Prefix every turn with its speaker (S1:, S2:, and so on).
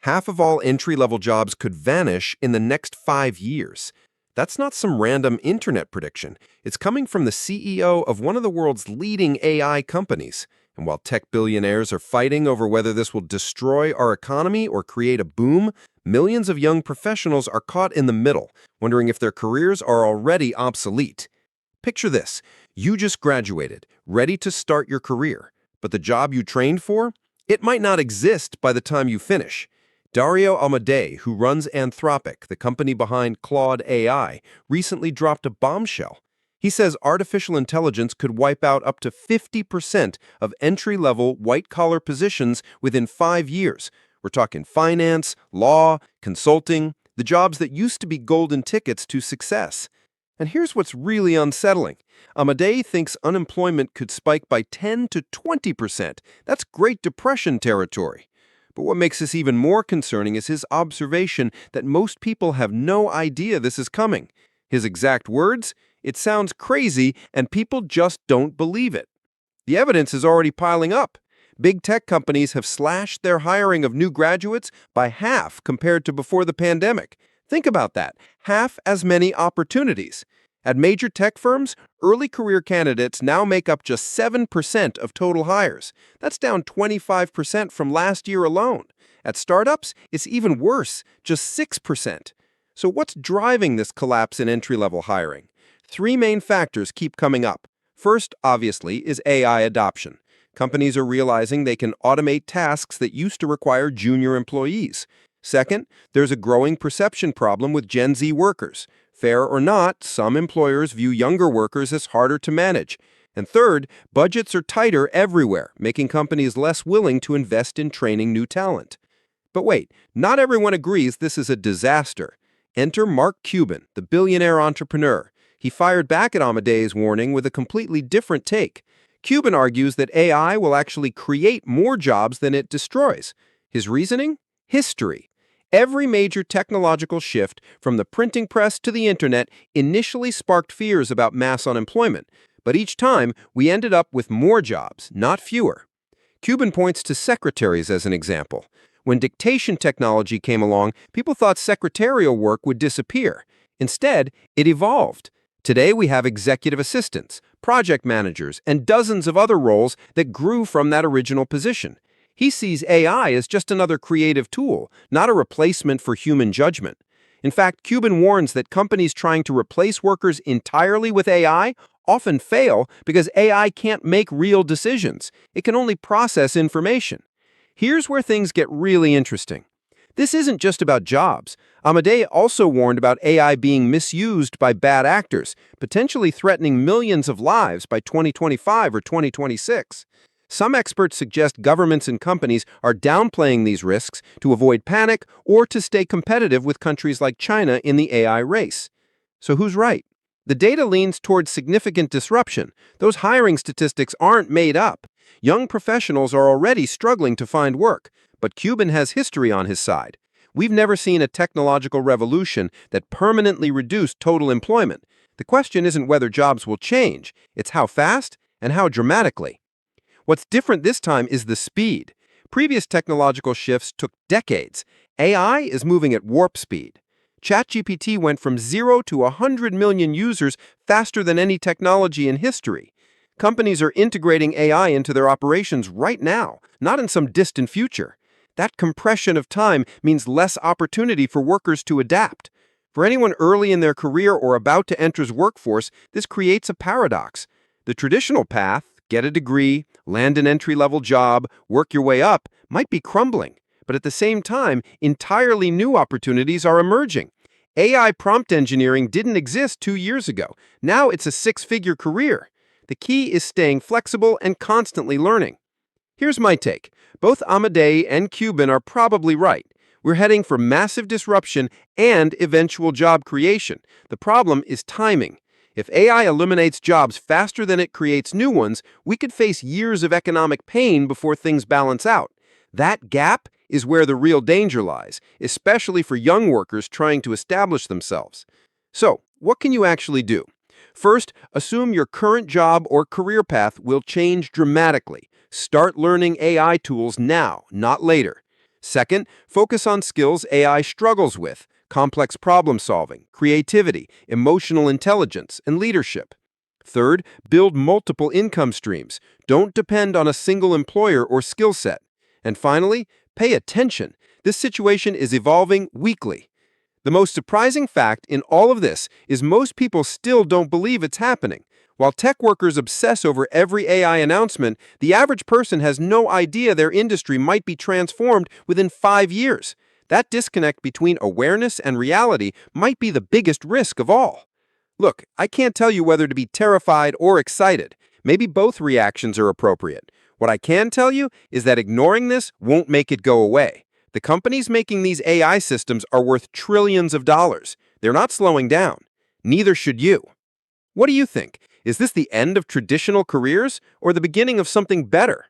S1: Half of all entry-level jobs could vanish in the next 5 years. That's not some random internet prediction. It's coming from the CEO of one of the world's leading AI companies. And while tech billionaires are fighting over whether this will destroy our economy or create a boom, millions of young professionals are caught in the middle, wondering if their careers are already obsolete. Picture this. You just graduated, ready to start your career, but the job you trained for? It might not exist by the time you finish. Dario Amodei, who runs Anthropic, the company behind Claude AI, recently dropped a bombshell. He says artificial intelligence could wipe out up to 50% of entry-level, white-collar positions within 5 years. We're talking finance, law, consulting, the jobs that used to be golden tickets to success. And here's what's really unsettling. Amodei thinks unemployment could spike by 10 to 20%. That's Great Depression territory. But what makes this even more concerning is his observation that most people have no idea this is coming. His exact words, "It sounds crazy, and people just don't believe it." The evidence is already piling up. Big tech companies have slashed their hiring of new graduates by half compared to before the pandemic. Think about that, half as many opportunities. At major tech firms, early career candidates now make up just 7% of total hires. That's down 25% from last year alone. At startups, it's even worse, just 6%. So what's driving this collapse in entry-level hiring? Three main factors keep coming up. First, obviously, is AI adoption. Companies are realizing they can automate tasks that used to require junior employees. Second, there's a growing perception problem with Gen Z workers. Fair or not, some employers view younger workers as harder to manage. And third, budgets are tighter everywhere, making companies less willing to invest in training new talent. But wait, not everyone agrees this is a disaster. Enter Mark Cuban, the billionaire entrepreneur. He fired back at Amodei's warning with a completely different take. Cuban argues that AI will actually create more jobs than it destroys. His reasoning? History. Every major technological shift, from the printing press to the internet, initially sparked fears about mass unemployment. But each time, we ended up with more jobs, not fewer. Cuban points to secretaries as an example. When dictation technology came along, people thought secretarial work would disappear. Instead, it evolved. Today, we have executive assistants, project managers, and dozens of other roles that grew from that original position. He sees AI as just another creative tool, not a replacement for human judgment. In fact, Cuban warns that companies trying to replace workers entirely with AI often fail because AI can't make real decisions. It can only process information. Here's where things get really interesting. This isn't just about jobs. Amodei also warned about AI being misused by bad actors, potentially threatening millions of lives by 2025 or 2026. Some experts suggest governments and companies are downplaying these risks to avoid panic or to stay competitive with countries like China in the AI race. So who's right? The data leans towards significant disruption. Those hiring statistics aren't made up. Young professionals are already struggling to find work, but Cuban has history on his side. We've never seen a technological revolution that permanently reduced total employment. The question isn't whether jobs will change, it's how fast and how dramatically. What's different this time is the speed. Previous technological shifts took decades. AI is moving at warp speed. ChatGPT went from 0 to 100 million users faster than any technology in history. Companies are integrating AI into their operations right now, not in some distant future. That compression of time means less opportunity for workers to adapt. For anyone early in their career or about to enter the workforce, this creates a paradox. The traditional path, get a degree, land an entry-level job, work your way up, might be crumbling. But at the same time, entirely new opportunities are emerging. AI prompt engineering didn't exist 2 years ago. Now it's a 6-figure career. The key is staying flexible and constantly learning. Here's my take. Both Amodei and Cuban are probably right. We're heading for massive disruption and eventual job creation. The problem is timing. If AI eliminates jobs faster than it creates new ones, we could face years of economic pain before things balance out. That gap is where the real danger lies, especially for young workers trying to establish themselves. So, what can you actually do? First, assume your current job or career path will change dramatically. Start learning AI tools now, not later. Second, focus on skills AI struggles with: complex problem solving, creativity, emotional intelligence, and leadership. Third, build multiple income streams. Don't depend on a single employer or skill set. And finally, pay attention. This situation is evolving weekly. The most surprising fact in all of this is most people still don't believe it's happening. While tech workers obsess over every AI announcement, the average person has no idea their industry might be transformed within 5 years. That disconnect between awareness and reality might be the biggest risk of all. Look, I can't tell you whether to be terrified or excited. Maybe both reactions are appropriate. What I can tell you is that ignoring this won't make it go away. The companies making these AI systems are worth trillions of dollars. They're not slowing down. Neither should you. What do you think? Is this the end of traditional careers or the beginning of something better?